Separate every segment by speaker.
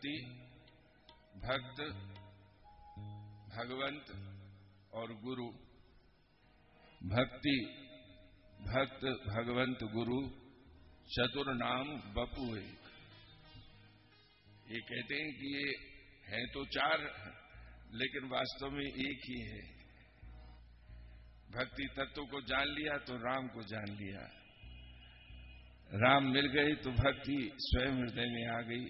Speaker 1: भक्ति, भक्त, भगवंत और गुरु। भक्ति, भक्त, भगवंत, गुरु, चतुर नाम बपू एक। ये कहते हैं कि ये हैं तो चार, लेकिन वास्तव में एक ही है। भक्ति तत्व को जान लिया तो राम को जान लिया, राम मिल गए तो भक्ति स्वयं हृदय में आ गई,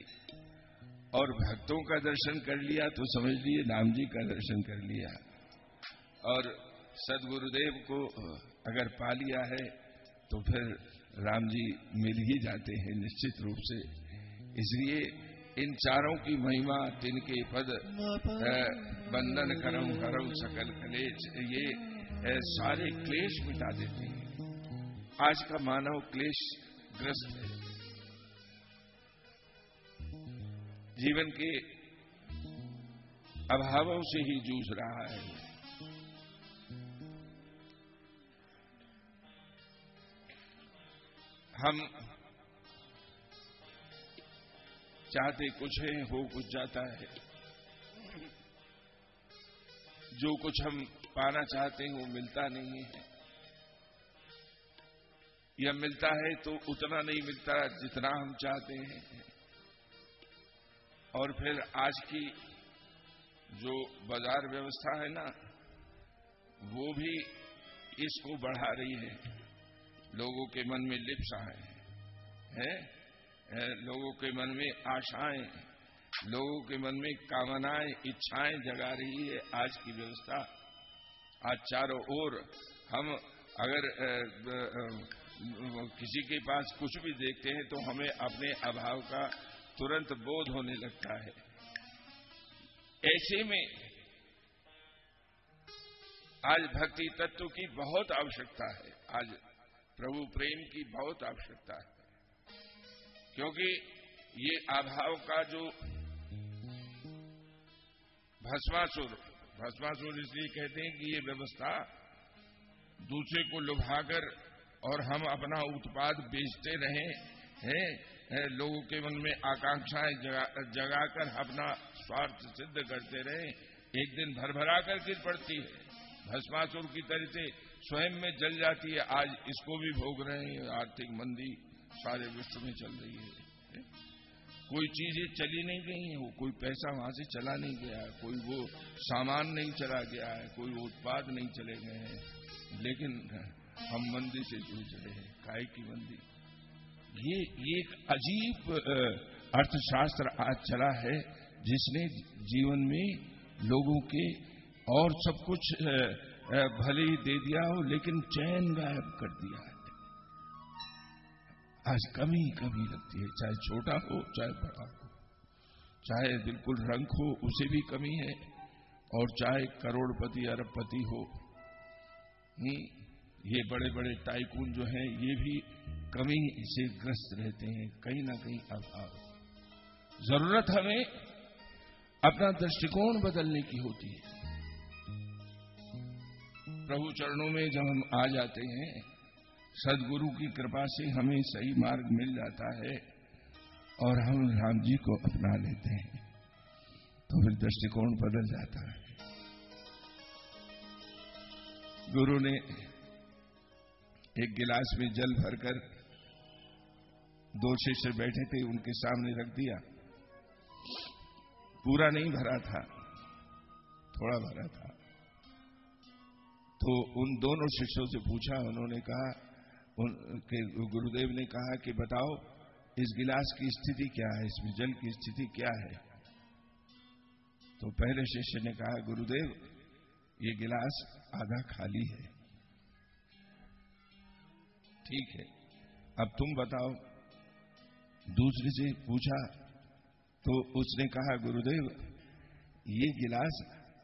Speaker 1: और भक्तों का दर्शन कर लिया तो समझ लिए राम जी का दर्शन कर लिया। और सदगुरुदेव को अगर पा लिया है तो फिर राम जी मिल ही जाते हैं निश्चित रूप से। इसलिए इन चारों की महिमा, तिनके पद बंधन करम हरम सकल कलेश, ये सारे क्लेश मिटा देते हैं। आज का मानव क्लेश ग्रस्त है, जीवन के अभावों से ही जूझ रहा है। हम चाहते कुछ है, हो कुछ जाता है। जो कुछ हम पाना चाहते हैं वो मिलता नहीं है, या मिलता है तो उतना नहीं मिलता जितना हम चाहते हैं। और फिर आज की जो बाजार व्यवस्था है ना, वो भी इसको बढ़ा रही है। लोगों के मन में लिप्सा है, लोगों के मन में आशाएं, लोगों के मन में कामनाएं, इच्छाएं जगा रही है आज की व्यवस्था। आज चारों ओर हम अगर किसी के पास कुछ भी देखते हैं तो हमें अपने अभाव का तुरंत बोध होने लगता है। ऐसे में आज भक्ति तत्व की बहुत आवश्यकता है, आज प्रभु प्रेम की बहुत आवश्यकता है। क्योंकि ये अभाव का जो भस्मासुर इसलिए कहते हैं कि ये व्यवस्था दूसरे को लुभाकर और हम अपना उत्पाद बेचते रहे हैं, लोगों के मन में आकांक्षाएं जगाकर अपना स्वार्थ सिद्ध करते रहे, एक दिन भरभरा कर गिर पड़ती है। भस्मासुर की तरह से स्वयं में जल जाती है। आज इसको भी भोग रहे हैं। आर्थिक मंदी सारे विश्व में चल रही है। कोई चीजें चली नहीं गई है, वो कोई पैसा वहां से चला नहीं गया है, कोई वो सामान नहीं चला गया है, कोई उत्पाद नहीं चले गए हैं, लेकिन हम मंदी से जूझ रहे हैं। काय की मंदी? ये एक अजीब अर्थशास्त्र आज चला है, जिसने जीवन में लोगों के और सब कुछ भले ही दे दिया हो, लेकिन चैन गायब कर दिया है। आज कमी कमी लगती है, चाहे छोटा हो चाहे बड़ा हो, चाहे बिल्कुल रंक हो उसे भी कमी है, और चाहे करोड़पति अरबपति हो। ये बड़े बड़े टाइकून जो हैं ये भी कमी से ग्रस्त रहते हैं, कहीं ना कहीं अभाव। जरूरत हमें अपना दृष्टिकोण बदलने की होती है। प्रभु चरणों में जब हम आ जाते हैं, सदगुरु की कृपा से हमें सही मार्ग मिल जाता है और हम राम जी को अपना लेते हैं, तो फिर दृष्टिकोण बदल जाता है। गुरु ने एक गिलास में जल भरकर दो शिष्य बैठे थे, उनके सामने रख दिया। पूरा नहीं भरा था, थोड़ा भरा था। तो उन दोनों शिष्यों से पूछा, उन्होंने कहा, उनके गुरुदेव ने कहा कि बताओ इस गिलास की स्थिति क्या है, इसमें जल की स्थिति क्या है। तो पहले शिष्य ने कहा, गुरुदेव ये गिलास आधा खाली है। ठीक है, अब तुम बताओ। दूसरे से पूछा तो उसने कहा, गुरुदेव ये गिलास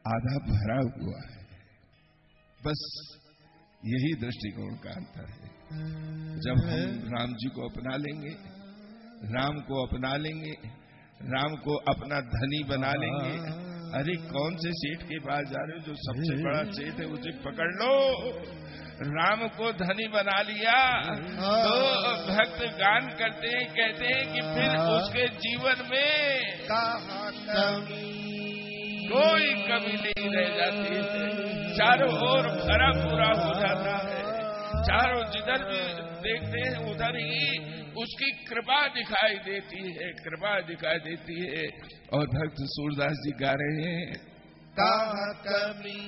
Speaker 1: आधा भरा हुआ है। बस यही दृष्टिकोण का अंतर है। जब हम राम जी को अपना लेंगे, राम को अपना लेंगे, राम को अपना धनी बना लेंगे, अरे कौन से सेठ के पास जा रहे हो? जो सबसे बड़ा सेठ है उसे पकड़ लो। राम को धनी बना लिया तो भक्त गान करते हैं, कहते हैं कि फिर उसके जीवन में कोई कमी नहीं रह जाती है, चारों ओर भरा पूरा हो जाता है, चारों जिधर भी देखते हैं उधर ही उसकी कृपा दिखाई देती है, कृपा दिखाई देती है। और भक्त सूरदास जी गा रहे हैं,
Speaker 2: कहाँ कमी